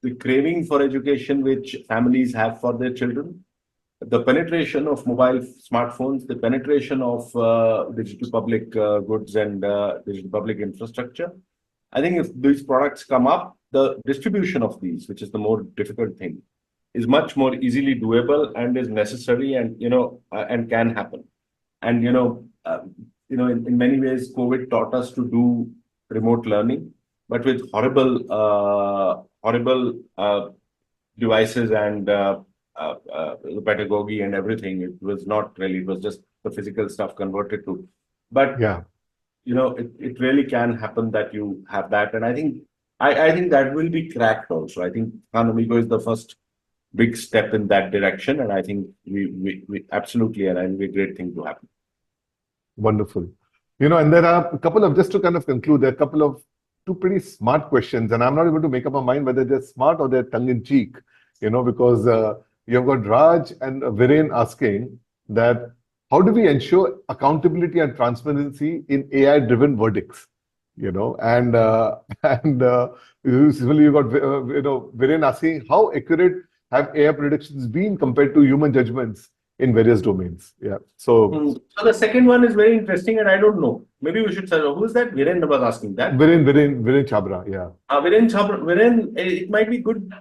the craving for education which families have for their children, the penetration of mobile smartphones, the penetration of digital public goods and digital public infrastructure. I think if these products come up, the distribution of these, which is the more difficult thing, is much more easily doable and is necessary and, and can happen. And in many ways, COVID taught us to do remote learning, but with horrible devices and pedagogy and everything. It was not really. It was just the physical stuff converted to. But Yeah. it really can happen that you have that, and I think that will be cracked also. I think Khan Amigo is the first big step in that direction, and I think we absolutely, and it will be a great thing to happen. Wonderful. And there are a couple of, just to kind of conclude, there are a couple of two pretty smart questions, and I'm not able to make up my mind whether they're smart or they're tongue-in-cheek, because you've got Raj and Viren asking that how do we ensure accountability and transparency in AI-driven verdicts? And similarly, you got Viren asking how accurate have AI predictions been compared to human judgments in various domains? Yeah. So the second one is very interesting, and I don't know. Maybe we should say, who's that? Viren was asking that. Viren Chabra, yeah. Viren Chabra, Viren, it might be good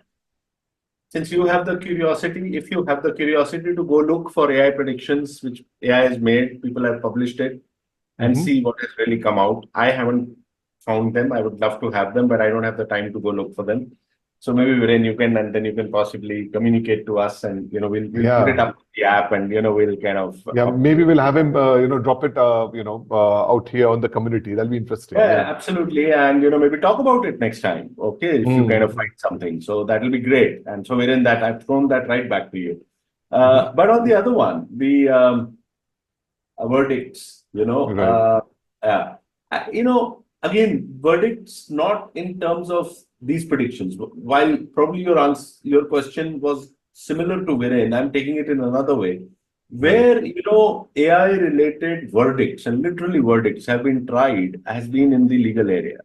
since you have the curiosity. If you have the curiosity to go look for AI predictions, which AI has made, people have published it, and see what has really come out. I haven't found them. I would love to have them, but I don't have the time to go look for them. So maybe Viren, you can, and then you can possibly communicate to us, and we'll put it up in the app, and we'll kind of maybe we'll have him drop it out here on the community. That'll be interesting. Yeah, absolutely, and maybe talk about it next time. Okay, if you kind of find something, so that'll be great. And so Viren, that I've thrown that right back to you. But on the other one, the verdicts, Right. again, verdicts not in terms of these predictions. While probably your question was similar to Viren, I'm taking it in another way, where AI-related verdicts and literally verdicts have been tried has been in the legal area.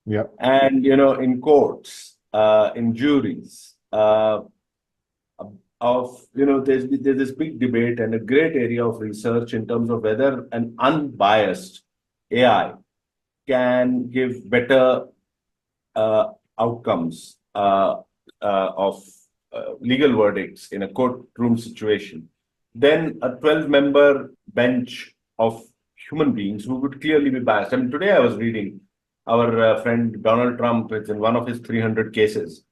Yeah. And in courts, in juries, there's this big debate and a great area of research in terms of whether an unbiased AI can give better outcomes of legal verdicts in a courtroom situation than a 12-member bench of human beings who would clearly be biased. I mean, today I was reading our friend Donald Trump. It's in one of his 300 cases.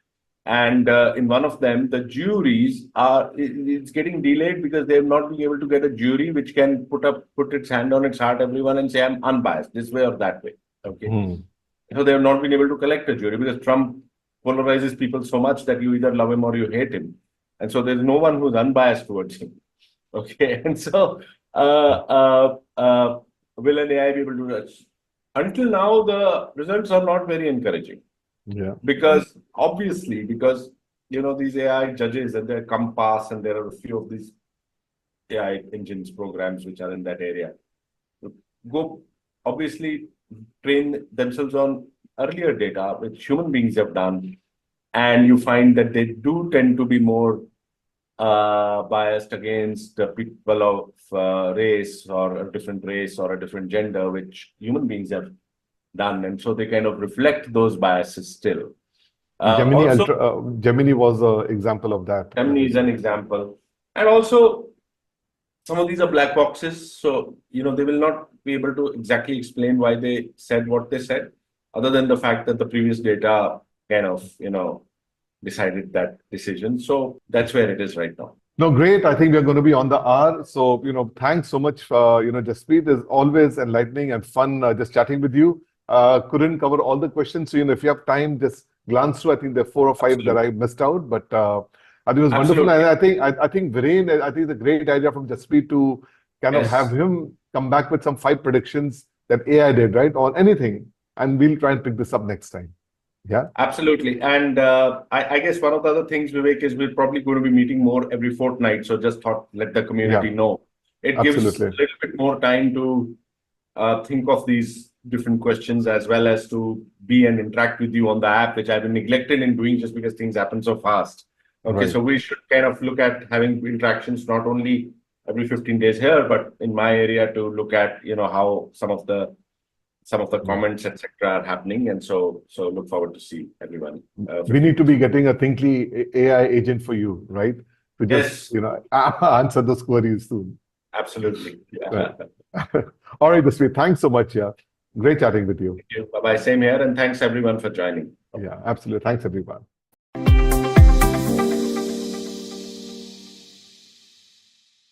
And in one of them, the juries it's getting delayed because they've not been able to get a jury which can put its hand on its heart, everyone, and say, I'm unbiased, this way or that way. Okay. So they have not been able to collect a jury because Trump polarizes people so much that you either love him or you hate him. And so there's no one who's unbiased towards him. Okay. And so will an AI be able to do that? Until now, the results are not very encouraging. Yeah. Because these AI judges and their Compass, and there are a few of these AI engines programs which are in that area, go obviously train themselves on earlier data which human beings have done, and you find that they do tend to be more biased against the people of race or a different race or a different gender, which human beings have done, and so they kind of reflect those biases still. Gemini was an example of that. Gemini is an example, and also some of these are black boxes, so they will not be able to exactly explain why they said what they said, other than the fact that the previous data kind of decided that decision. So that's where it is right now. No, great. I think we're going to be on the hour. So, thanks so much. Jaspreet, is always enlightening and fun just chatting with you. Couldn't cover all the questions. So, if you have time, just glance through. I think there are 4 or 5 that I missed out, but I think it was wonderful. And I think Viren, I think it's a great idea from Jaspreet to kind of have him come back with some 5 predictions that AI did, right? Or anything. And we'll try and pick this up next time. Yeah, absolutely. And I guess one of the other things, Vivek, is we're probably going to be meeting more every fortnight. So just let the community know. It gives a little bit more time to think of these different questions, as well as to be and interact with you on the app, which I've been neglected in doing just because things happen so fast. Okay, so we should kind of look at having interactions not only every 15 days here, but in my area to look at how some of the comments, etc., are happening, and so look forward to see everyone. We need to be getting a Thinkly AI agent for you, right? To just answer those queries soon. Absolutely. Right. All right, Jaspreet, thanks so much. Yeah, great chatting with you. Bye bye. Same here, and thanks everyone for joining. Yeah, absolutely. Thanks, everyone.